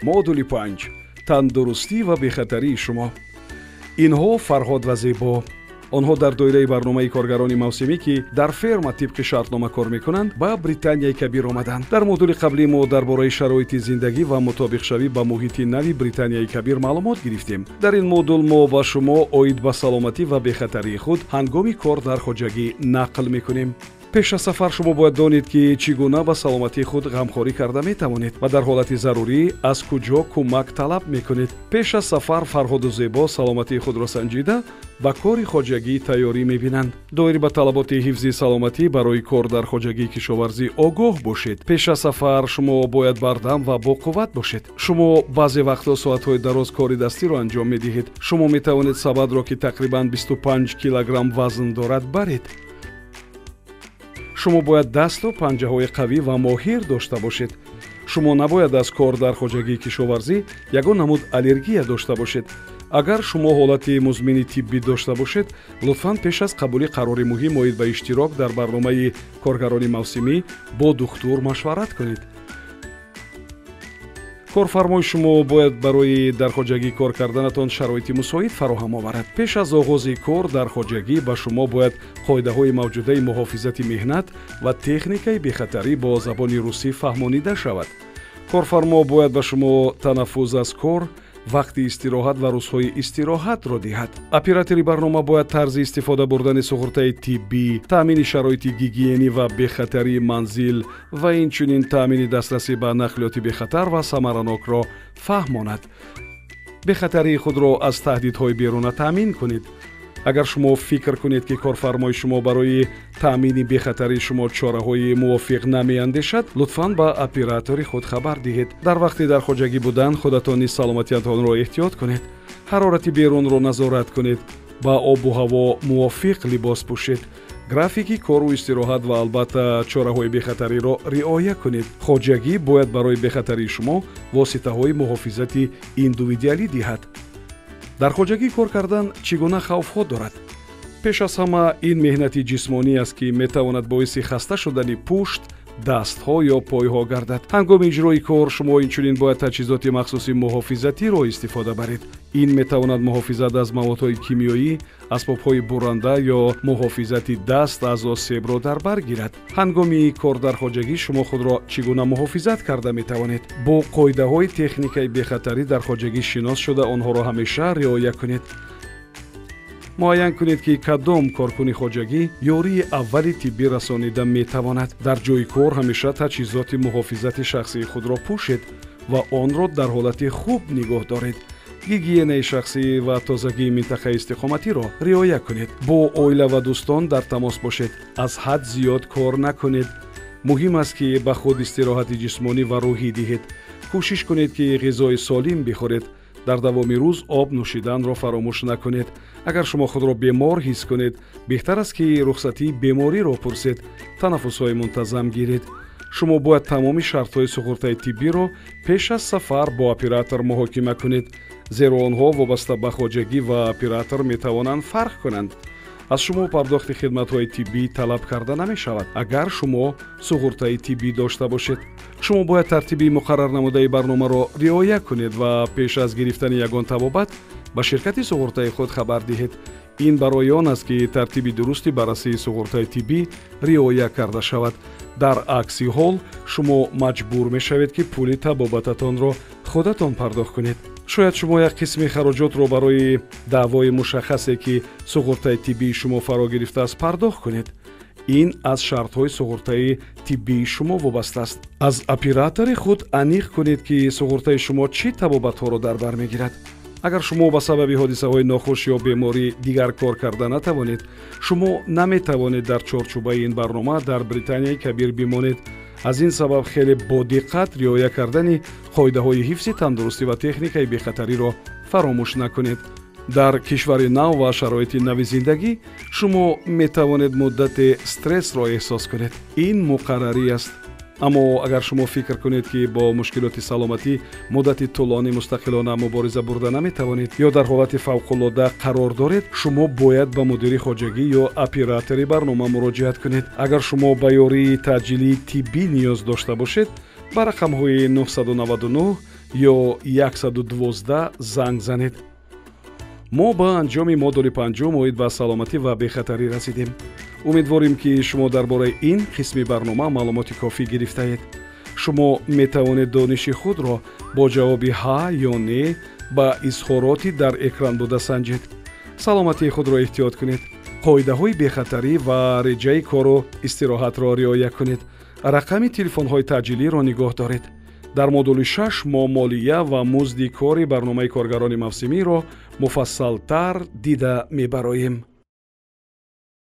модули 5 тандурустӣ ва бехатарии шумо. инҳо Фарҳод ва Зебо. онҳо дар доираи барномаи коргарони мавсимӣ ки дар ферма тибқи шартнома кор мекунанд ба Британияи Кабир омаданд. дар модули қаблӣ мо дар бораи шароити зиндагӣ ва мутобиқшавӣ ба муҳити нави Британияи Кабир маълумот гирифтем. дар ин модул мо ба шумо оид ба саломатӣ ва бехатарии худ ҳангоми кор дар хоҷагӣ нақл мекунем. пеш аз сафар шумо бояд донед ки чӣ гуна ба саломатии худ ғамхорӣ карда метавонед ва дар ҳолати зарурӣ аз куҷо кӯмак талаб мекунед. пеш аз сафар Фарҳоду Зебо саломатии худро санҷида ба кори хоҷагӣ тайёрӣ мебинанд. доир ба талаботи ҳифзи саломатӣ барои кор дар хоҷагии кишоварзӣ огоҳ бошед. пеш аз сафар шумо бояд бардам ва боқувват бошед. шумо баъзе вақтҳо соатҳои дароз кори дастиро анҷом медиҳед. шумо метавонед сабадро ки тақрибан 25 килограмм вазн дорад баред. шумо бояд дасту панҷаҳои қавӣ ва моҳир дошта бошед. шумо набояд аз кор дар хоҷагии кишоварзӣ ягон намуд аллергия дошта бошед. агар шумо ҳолати музмини тиббӣ дошта бошед, лутфан пеш аз қабули қарори муҳим оид ба иштирок дар барномаи коргарони мавсимӣ бо духтур машварат кунед. корфармои шумо бояд барои дар хоҷагӣ кор карданатон шароити мусоид фароҳам оварад. пеш аз оғози кор дар хоҷагӣ ба шумо бояд қоидаҳои мавҷудаи муҳофизати меҳнат ва техникаи бехатарӣ бо забони русӣ фаҳмонида шавад. корфармо бояд ба шумо танаффус аз кор, вақти истироҳат ва рӯзҳои истироҳатро диҳад. оператори барнома бояд тарзи истифода бурдани суғуртаи тиббӣ, таъмини шароити гигиенӣ ва бехатарии манзил ва инчунин таъмини дастрасӣ ба нақлиёти бехатар ва самаранокро фаҳмонад. бехатарии худро аз таҳдидҳои беруна таъмин кунед. агар шумо фикр кунед ки корфармои шумо барои таъмини бехатарии шумо чораҳои мувофиқ намеандешад, лутфан ба оператори худ хабар диҳед. дар вақти дар хоҷагӣ будан худатон низ саломатиятонро эҳтиёт кунед. ҳарорати берунро назорат кунед. ба обу ҳаво мувофиқ либос пӯшед. графики кору истироҳат ва албатта чораҳои бехатариро риоя кунед. хоҷагӣ бояд барои бехатарии шумо воситаҳои муҳофизати индивидуалӣ диҳад. дар хоҷагӣ кор кардан чӣ гуна хавфҳо дорад? пеш аз ҳама ин меҳнати ҷисмонӣ аст ки метавонад боиси хаста шудани пушт, дастҳо ё пойҳо гардад. ҳангоми иҷрои кор шумо инчунин бояд таҷҳизоти махсуси муҳофизатиро истифода баред. ин метавонад муҳофизат аз маводҳои кимиёӣ, асбобҳои буранда ё муҳофизати даст аз осебро дар бар гирад. ҳангоми кор дар хоҷагӣ шумо худро чӣ гуна муҳофизат карда метавонед? бо қоидаҳои техникаи бехатарӣ дар хоҷагӣ шинос шуда онҳоро ҳамеша риоя кунед. муайян кунед ки кадом коркуни хоҷагӣ ёрии аввали тиббӣ расонида метавонад. дар ҷойи кор ҳамеша таҷҳизоти муҳофизати шахсии худро пӯшед ва онро дар ҳолати хуб нигоҳ доред. гигиенаи шахсӣ ва тозагии минтақаи истиқоматиро риоя кунед. бо оила ва дӯстон дар тамос бошед. аз ҳад зиёд кор накунед. муҳим аст ки ба худ истироҳати ҷисмонӣ ва рӯҳӣ диҳед. кӯшиш кунед ки ғизои солим бихӯред. дар давоми рӯз об нӯшиданро фаромӯш накунед. агар шумо худро бемор ҳис кунед, беҳтар аст ки рухсатии бемориро пурсед. танаффусҳои мунтазам гиред. шумо бояд тамоми шартҳои суғуртаи тиббиро пеш аз сафар бо оператор муҳокима кунед, зеро онҳо вобаста ба хоҷагӣ ва оператор метавонанд фарқ кунанд. аз шумо пардохти хидматҳои тиббӣ талаб карда намешавад, агар шумо суғуртаи тиббӣ дошта бошед. шумо бояд тартиби муқаррар намудаи барномаро риоя кунед ва пеш аз гирифтани ягон табобат ба ширкати суғуртаи худ хабар диҳед. ин барои он аст ки тартиби дурусти баррасии суғуртаи тиббӣ риоя карда шавад. дар акси ҳол шумо маҷбур мешавед ки пули табобататонро худатон пардохт кунед. шояд шумо як қисми хароҷотро барои даъвои мушаххасе ки суғуртаи тиббии шумо фаро гирифтааст пардохт кунед. ин аз шартҳои суғуртаи тиббии шумо вобаста аст. аз оператори худ аниқ кунед ки суғуртаи шумо чӣ табобатҳоро дар бар мегирад. агар шумо ба сабаби ҳодисаҳои нохуш ё беморӣ дигар кор карда натавонед, шумо наметавонед дар чорчӯбаи ин барнома дар Британияи Кабир бимонед. аз ин сабаб хеле бодиққат риоя кардани қоидаҳои ҳифзи тандурустӣ ва техникаи бехатариро фаромӯш накунед. дар кишвари нав ва шароити нави зиндагӣ шумо метавонед муддати стрессро эҳсос кунед. ин муқаррарӣ аст. аммо агар шумо фикр кунед ки бо мушкилоти саломатӣ муддати тӯлонӣ мустақилона мубориза бурда наметавонед ё дар ҳолати фавқуллода қарор доред, шумо бояд ба мудири хоҷагӣ ё оператори барнома муроҷиат кунед. агар шумо ба ёрии таъҷилии тиббӣ ниёз дошта бошед, ба рақамҳои 999 ё 112 занг занед. мо ба анҷоми модули панҷум оид ба саломатӣ ва бехатарӣ расидем. умедворем ки шумо дар бораи ин қисми барнома маълумоти кофӣ гирифтаед. шумо метавонед дониши худро бо ҷавоби ҳа ё не ба изҳороти дар экран буда санҷед. саломатии худро эҳтиёт кунед. қоидаҳои бехатарӣ ва реҷаи кору истироҳатро риоя кунед. рақами телефонҳои таъҷилиро нигоҳ доред. дар модули 6 мо молия ва музди кори барномаи коргарони мавсимиро муфассалтар дида мебароем.